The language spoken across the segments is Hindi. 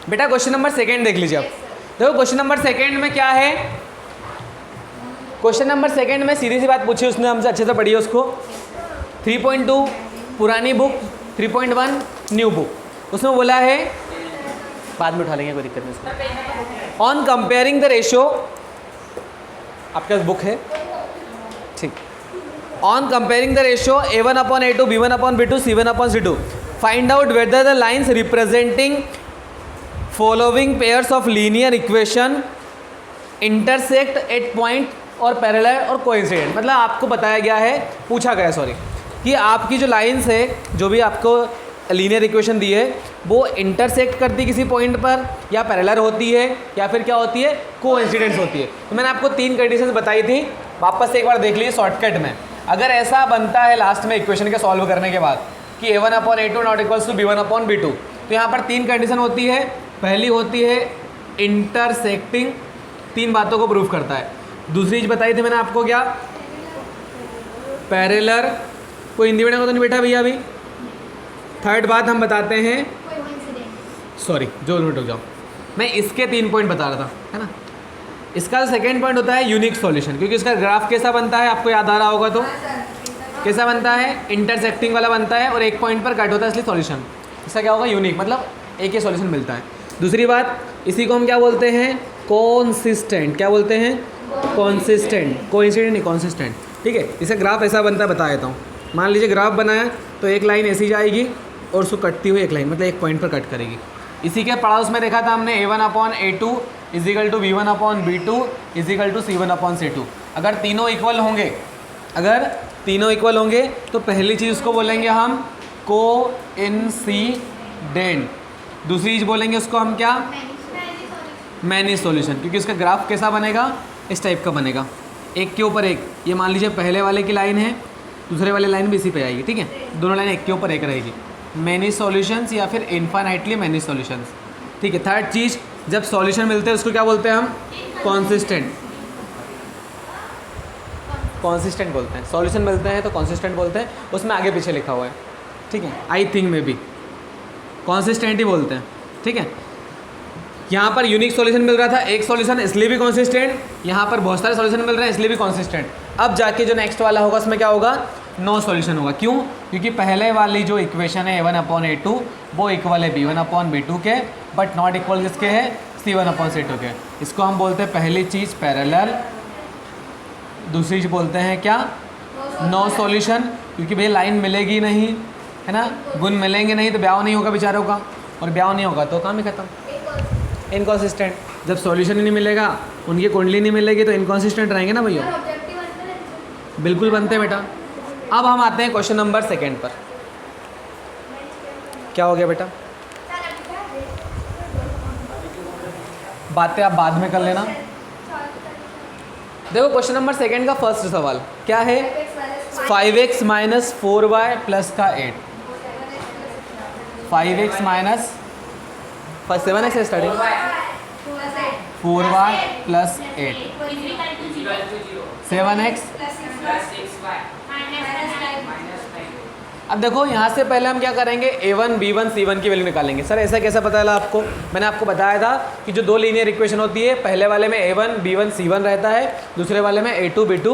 बेटा क्वेश्चन नंबर सेकेंड देख लीजिए आप। देखो क्वेश्चन नंबर सेकेंड में क्या है, क्वेश्चन नंबर सेकेंड में सीधी सी बात पूछी उसने हमसे, अच्छे से पढ़िए उसको। 3.2 पुरानी बुक, 3.1 न्यू बुक। उसमें बोला है, बाद में उठा लेंगे कोई दिक्कत नहीं उसको। ऑन कंपेयरिंग द रेशियो, आपके पास बुक है ठीक। On comparing the ratio A1 upon A2, B1 upon B2, C1 upon C2, find out whether the lines representing following pairs of linear equation intersect at point और पैरेलल और कोइंसिडेंट। मतलब आपको बताया गया है, पूछा गया सॉरी, कि आपकी जो लाइन्स है, जो भी आपको लीनियर इक्वेशन दी है, वो इंटरसेक्ट करती है किसी पॉइंट पर, या पैरेलल होती है, या फिर क्या होती है, कोइंसिडेंस होती है। तो मैंने आपको 3 कंडीशंस बताई थी, वापस से एक बार देख लीजिए शॉर्टकट में। अगर ऐसा बनता है लास्ट में इक्वेशन के सॉल्व करने के बाद कि A1 upon A2 not equals to B1 upon B2, तो यहाँ पर 3 कंडीशन होती है। पहली होती है इंटरसेक्टिंग, 3 बातों को प्रूफ करता है। दूसरी चीज बताई थी मैंने आपको क्या, पैरेलल, कोई हिंदी मीडियम को तो नहीं बैठा भैया अभी। थर्ड बात हम बताते हैं, सॉरी जो नोट हो जाओ, मैं इसके 3 पॉइंट बता रहा था, है ना। इसका सेकंड पॉइंट होता है यूनिक सॉल्यूशन, क्योंकि इसका ग्राफ कैसा बनता है आपको याद आ रहा होगा, तो कैसा बनता है, इंटरसेक्टिंग वाला बनता है और एक पॉइंट पर कट होता है, इसलिए सॉल्यूशन। इसका क्या होगा, यूनिक, मतलब एक ही सॉल्यूशन मिलता है। दूसरी बात, इसी को हम क्या बोलते हैं, कॉन्सिस्टेंट। क्या बोलते हैं, कॉन्सिस्टेंट, कोइंसिडेंट नहीं, कॉन्सिस्टेंट। ठीक है, इसका ग्राफ ऐसा बनता है, बता देता हूँ। मान लीजिए ग्राफ बनाया तो एक लाइन ऐसी जाएगी और उसको कटती हुई एक लाइन, मतलब एक पॉइंट पर कट करेगी। इसी के पड़ोस में देखा था हमने A1 upon A2 equal to B1 upon B2 equal to C1 upon C2। अगर तीनों इक्वल होंगे, अगर तीनों इक्वल होंगे तो पहली चीज़ उसको बोलेंगे हम कोइंसिडेंट। दूसरी चीज़ बोलेंगे उसको हम क्या, मैनी सॉल्यूशन, क्योंकि उसका ग्राफ कैसा बनेगा, इस टाइप का बनेगा, एक के ऊपर एक। ये मान लीजिए पहले वाले की लाइन है, दूसरे वाले लाइन भी इसी पे आएगी, ठीक है, दोनों लाइन एक के ऊपर एक रहेगी। मैनी सॉल्यूशंस या फिर इनफाइनाइटली मैनी सॉल्यूशंस। ठीक है, थर्ड चीज़, जब सॉल्यूशन मिलते हैं उसको क्या बोलते हैं हम, कॉन्सिस्टेंट। कॉन्सिस्टेंट बोलते हैं, सॉल्यूशन मिलते हैं तो कॉन्सिस्टेंट बोलते हैं, उसमें आगे पीछे लिखा हुआ है, ठीक है, आई थिंक में भी कॉन्सिस्टेंट ही बोलते हैं। ठीक है, यहाँ पर यूनिक सॉल्यूशन मिल रहा था, एक सॉल्यूशन, इसलिए भी कॉन्सिस्टेंट। यहाँ पर बहुत सारे सॉल्यूशन मिल रहे हैं, इसलिए भी कॉन्सिस्टेंट। अब जाके जो नेक्स्ट वाला होगा उसमें क्या होगा, नो सॉल्यूशन होगा। क्यों, क्योंकि पहले वाली जो इक्वेशन है A1 अपॉन A2 वो इक्वल है B1 अपॉन B2 के, बट नॉट इक्वल किसके है, C1 अपॉन C2 के। इसको हम बोलते हैं पहली चीज़ पैरेलल, दूसरी चीज़ बोलते हैं क्या, नो सॉल्यूशन, क्योंकि भैया लाइन मिलेगी नहीं, है ना, गुण मिलेंगे नहीं तो ब्याह नहीं होगा बेचारों का, और ब्याह नहीं होगा तो काम ही खत्म, इनकॉन्सिस्टेंट। जब सॉल्यूशन ही नहीं मिलेगा, उनकी कुंडली नहीं मिलेगी तो इनकॉन्सिस्टेंट रहेंगे ना भैया, बिल्कुल बनते हैं बेटा। अब हम आते हैं क्वेश्चन नंबर सेकेंड पर। क्या हो गया बेटा, बातें आप बाद में कर लेना। देखो क्वेश्चन नंबर सेकेंड का फर्स्ट सवाल क्या है, 5x माइनस 4y प्लस का 8, 5x minus 7x starting 4y plus 8 7x। अब देखो यहाँ से पहले हम क्या करेंगे, A1 B1 C1 की वैल्यू निकालेंगे। सर ऐसा कैसा पता चला आपको, मैंने आपको बताया था कि जो दो लीनियर इक्वेशन होती है, पहले वाले में A1 B1 C1 रहता है, दूसरे वाले में A2 B2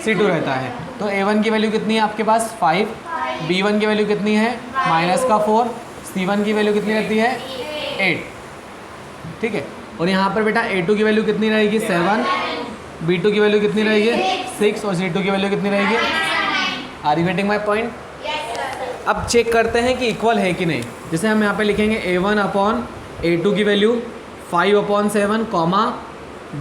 C2 रहता है। तो A1 की वैल्यू कितनी है आपके पास 5, B1 की वैल्यू कितनी है -4, C1 की वैल्यू कितनी रहती है 8, ठीक है। और यहाँ पर बेटा A2 की वैल्यू कितनी रहेगी 7, B2 की वैल्यू कितनी रहेगी 6 और C2 की वैल्यू कितनी रहेगी। Are you getting my point. अब चेक करते हैं कि इक्वल है कि नहीं। जैसे हम यहाँ पे लिखेंगे A1 अपॉन A2 की value 5/7 comma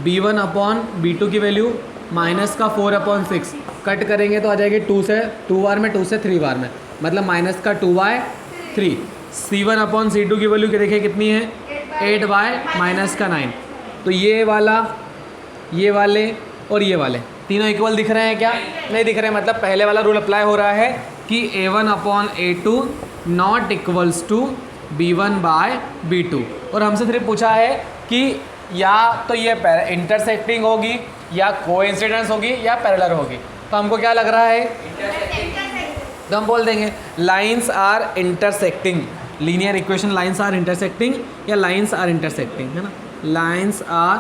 B1 upon B2 की वैल्यू -4/6। कट करेंगे तो आ जाएगी 2 से 2 बार में, 2 से 3 बार में, मतलब -2/3। C1 अपॉन C2 की वैल्यू देखिए कितनी है 8/-9। तो ये वाला, ये वाले और ये वाले तीनों इक्वल दिख रहे हैं क्या, नहीं दिख रहे हैं। मतलब पहले वाला रूल अप्लाई हो रहा है कि A1 upon A2 not equals to B1/B2। और हमसे सिर्फ पूछा है कि या तो ये इंटरसेक्टिंग होगी या कोइंसिडेंस होगी या पैरेलल होगी। तो हमको क्या लग रहा है, तो हम बोल देंगे lines are intersecting. Linear equation lines are intersecting या लाइन्स आर इंटरसेक्टिंग, है ना, लाइन्स आर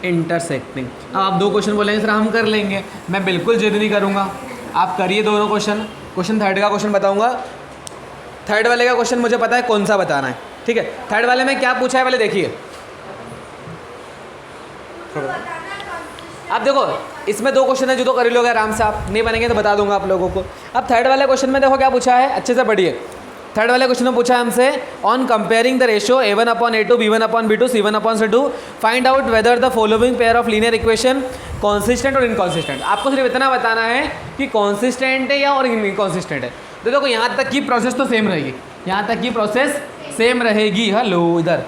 इंटरसेक्टिंग। अब आप 2 क्वेश्चन बोलेंगे सर हम कर लेंगे, मैं बिल्कुल जिद नहीं करूँगा, आप करिए दोनों क्वेश्चन। क्वेश्चन थर्ड का क्वेश्चन बताऊँगा, थर्ड वाले का क्वेश्चन मुझे पता है कौन सा बताना है, ठीक है। थर्ड वाले में क्या पूछा है पहले देखिए, आप देखो इसमें 2 क्वेश्चन है जो तो कर ही लोगे आराम से, आप नहीं बनेंगे तो बता दूंगा आप लोगों को। अब थर्ड वाले क्वेश्चन में देखो क्या पूछा है, अच्छे से पढ़िए। थर्ड वाले क्वेश्चन में पूछा है हमसे on comparing the ratio a1/a2 b1/b2 c1/c2 find out whether the following pair of linear equation consistent और इनकॉन्सिस्टेंट। आपको सिर्फ इतना बताना है कि कॉन्सिस्टेंट है या और इनकॉन्सिस्टेंट है। तो देखो यहाँ तक की प्रोसेस तो सेम रहेगी, यहाँ तक की प्रोसेस सेम रहेगी। हेलो इधर,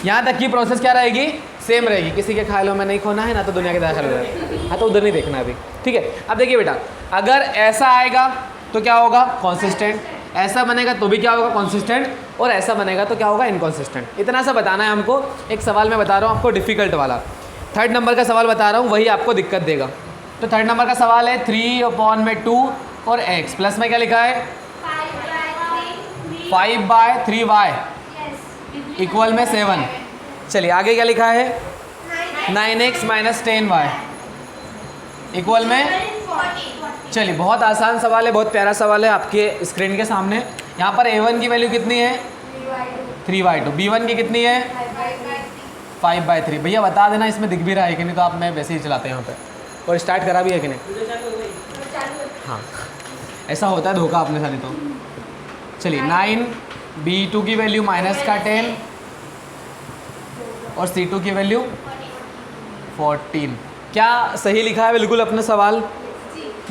यहाँ तक की प्रोसेस क्या रहेगी, सेम रहेगी। किसी के ख्यालों में नहीं खोना है ना तो दुनिया के दाखिल हो जाए, हाँ तो उधर नहीं देखना अभी, ठीक है। अब देखिए बेटा, अगर ऐसा आएगा तो क्या होगा, कॉन्सिस्टेंट, ऐसा बनेगा तो भी क्या होगा, कॉन्सिस्टेंट, और ऐसा बनेगा तो क्या होगा, इनकॉन्सिस्टेंट। इतना सा बताना है हमको। एक सवाल मैं बता रहा हूँ आपको डिफ़िकल्ट वाला, थर्ड नंबर का सवाल बता रहा हूँ, वही आपको दिक्कत देगा। तो थर्ड नंबर का सवाल है 3/2 और x प्लस में क्या लिखा है 5/3y इक्वल में 7। चलिए आगे क्या लिखा है 9x - 10y इक्वल में, चलिए बहुत आसान सवाल है, बहुत प्यारा सवाल है आपके स्क्रीन के सामने। यहाँ पर a1 की वैल्यू कितनी है 3/2, b1 की कितनी है 5/3। भैया बता देना इसमें दिख भी रहा है कि नहीं, तो आप मैं वैसे ही चलाते हैं यहाँ पे। और स्टार्ट करा भी है कि नहीं, हाँ ऐसा होता है धोखा अपने साथ ही। तो चलिए 9, b2 की वैल्यू -10 और c2 की वैल्यू 14। क्या सही लिखा है बिल्कुल अपना सवाल,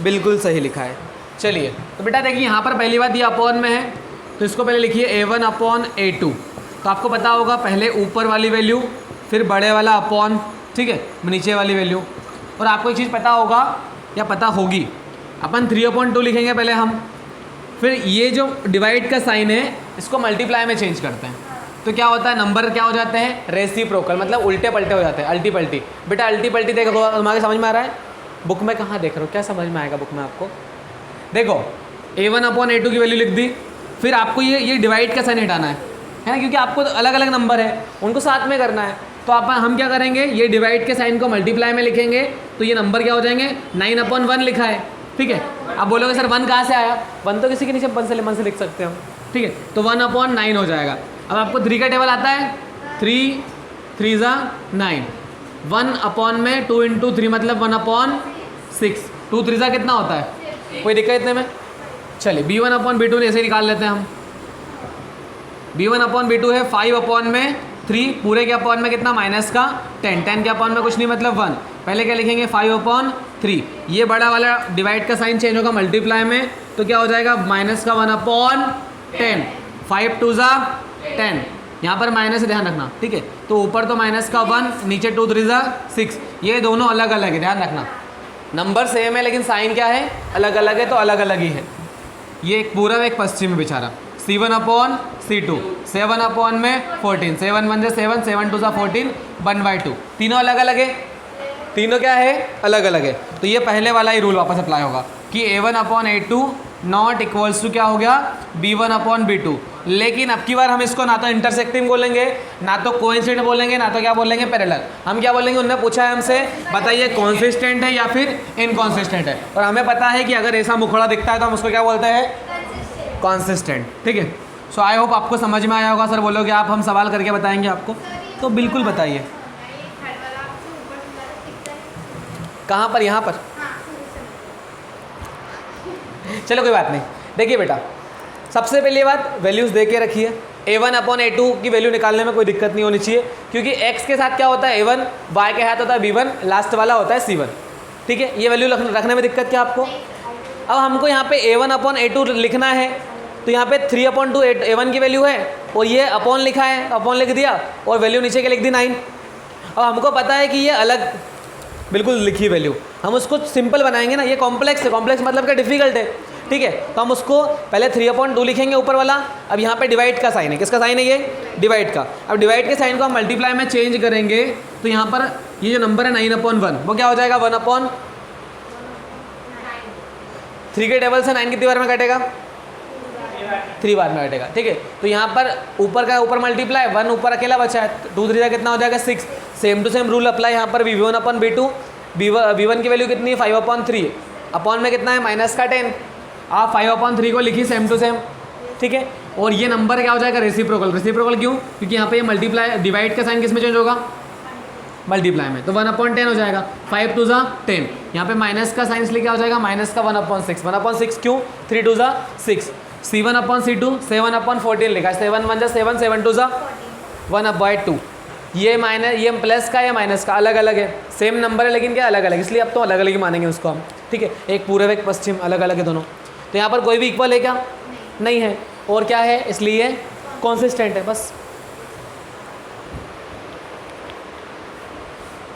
बिल्कुल सही लिखा है। चलिए तो बेटा देखिए यहाँ पर पहली बात ये अपॉन में है, तो इसको पहले लिखिए a1/a2। तो आपको पता होगा पहले ऊपर वाली वैल्यू फिर बड़े वाला अपॉन, ठीक है, नीचे वाली वैल्यू। और आपको एक चीज़ पता होगा या पता होगी, अपन 3/2 लिखेंगे पहले हम, फिर ये जो डिवाइड का साइन है इसको मल्टीप्लाई में चेंज करते हैं। तो क्या होता है, नंबर क्या हो जाते हैं रेसिप्रोकल, मतलब उल्टे पलटे हो जाते हैं, अल्टी पल्टी। बेटा अल्टी पल्टी देखो तुम्हारे समझ में आ रहा है, बुक में कहाँ देख रहे हो, क्या समझ में आएगा बुक में आपको। देखो a1/a2 की वैल्यू लिख दी, फिर आपको ये डिवाइड का साइन हटाना है ना, क्योंकि आपको तो अलग अलग नंबर है उनको साथ में करना है। तो हम क्या करेंगे, ये डिवाइड के साइन को मल्टीप्लाई में लिखेंगे, तो ये नंबर क्या हो जाएंगे 9/1 लिखा है, ठीक है। आप बोलोगे सर 1 कहाँ से आया, 1 तो किसी के नीचे 1 से लिख सकते हो, ठीक है। तो 1/9 हो जाएगा। अब आपको 3 का टेबल आता है, 3 3 9, 1 में 2 × 3 मतलब 1/6, 2 3 कितना होता है, कोई दिक्कत इतने में। चलिए b1/b2 ऐसे निकाल लेते हैं हम। b1/b2 है 5/3, पूरे के अपॉन में कितना माइनस का 10, 10 के अपॉन में कुछ नहीं मतलब 1। पहले क्या लिखेंगे 5/3, ये बड़ा वाला डिवाइड का साइन चेंज होगा मल्टीप्लाई में, तो क्या हो जाएगा माइनस का 1/10, 5 2 10, यहाँ पर माइनस से ध्यान रखना, ठीक है। तो ऊपर तो माइनस का 1, नीचे 2 3 6, ये दोनों अलग अलग है, ध्यान रखना। नंबर सेम है लेकिन साइन क्या है अलग अलग है, तो अलग अलग ही है। ये एक पूरा एक पश्चिम में बेचारा c1/c2, 7/14, 7 1 7, 7 2 14, 1/2, तीनों अलग अलग है, तीनों क्या है अलग अलग है। तो ये पहले वाला ही रूल वापस अप्लाई होगा कि a1/a2 नॉट इक्वल्स टू क्या हो गया b1/b2। लेकिन अब की बार हम इसको ना तो इंटरसेक्टिंग बोलेंगे, ना तो कोइंसिडेंट बोलेंगे, ना तो क्या बोलेंगे पैरेलल। हम क्या बोलेंगे, उन्होंने पूछा है हमसे बताइए कॉन्सिस्टेंट है या फिर इनकॉन्सिस्टेंट है, और हमें पता है कि अगर ऐसा मुखड़ा दिखता है तो हम उसको क्या बोलते हैं कॉन्सिस्टेंट, ठीक है। सो आई होप आपको समझ में आया होगा। सर बोलोगे आप हम सवाल करके बताएंगे आपको, तो बिल्कुल बताइए। कहाँ पर, यहाँ पर, चलो कोई बात नहीं। देखिए बेटा सबसे पहली बात वैल्यूज़ दे के रखिए। a1/a2 की वैल्यू निकालने में कोई दिक्कत नहीं होनी चाहिए, क्योंकि x के साथ क्या होता है a1, y के साथ होता है b1, लास्ट वाला होता है c1, ठीक है। ये वैल्यू रखने में दिक्कत क्या आपको। अब हमको यहाँ पे a1/a2 लिखना है, तो यहाँ पे 3/2 a1 की वैल्यू है, और ये अपॉन लिखा है, अपॉन लिख दिया और वैल्यू नीचे के लिख दी 9। अब हमको पता है कि ये अलग बिल्कुल लिखी वैल्यू, हम उसको सिंपल बनाएंगे ना, ये कॉम्प्लेक्स है, कॉम्प्लेक्स मतलब क्या डिफिकल्ट है, ठीक है। तो हम उसको पहले 3/2 लिखेंगे ऊपर वाला। अब यहाँ पे डिवाइड का साइन है, किसका साइन है ये डिवाइड का। अब डिवाइड के साइन को हम मल्टीप्लाई में चेंज करेंगे, तो यहाँ पर ये जो नंबर है 9/1 वो क्या हो जाएगा 1/3 के टेबल से 9 कितनी बार में कटेगा 3 बार में घटेगा, ठीक है। तो यहाँ पर ऊपर का ऊपर मल्टीप्लाई, 1 ऊपर अकेला बचा है, 2 3 कितना हो जाएगा 6। Same to same rule apply यहाँ पर V1 अपन V2, V1 की वैल्यू कितनी है 5/3, अपॉन में कितना है -10। आप 5/3 को लिखिए सेम टू सेम, ठीक है। और ये नंबर क्या हो जाएगा रेसिप्रोकल। रेसिप्रोकल क्यों? क्योंकि यहाँ पे ये मल्टीप्लाई डिवाइड का साइन किस में चेंज होगा, मल्टीप्लाई में, तो 1/10 हो जाएगा। 5 2 ज़ा 10, यहाँ पे माइनस का साइन इसलिए क्या हो जाएगा माइनस का 1/6। 1/6 क्यों? 3 2 ज़ा 6। C1/C2 7/14 लिखा है, 7 1 ज़ा 7, 7 2 ज़ा 1/2। ये माइनस, ये प्लस का या माइनस का अलग अलग है, सेम नंबर है लेकिन क्या अलग अलग, इसलिए अब तो अलग अलग ही मानेंगे उसको हम, ठीक है। एक पूर्व एक पश्चिम अलग अलग है दोनों। तो यहाँ पर कोई भी इक्वल है क्या? नहीं है। और क्या है? इसलिए कॉन्सिस्टेंट है, बस।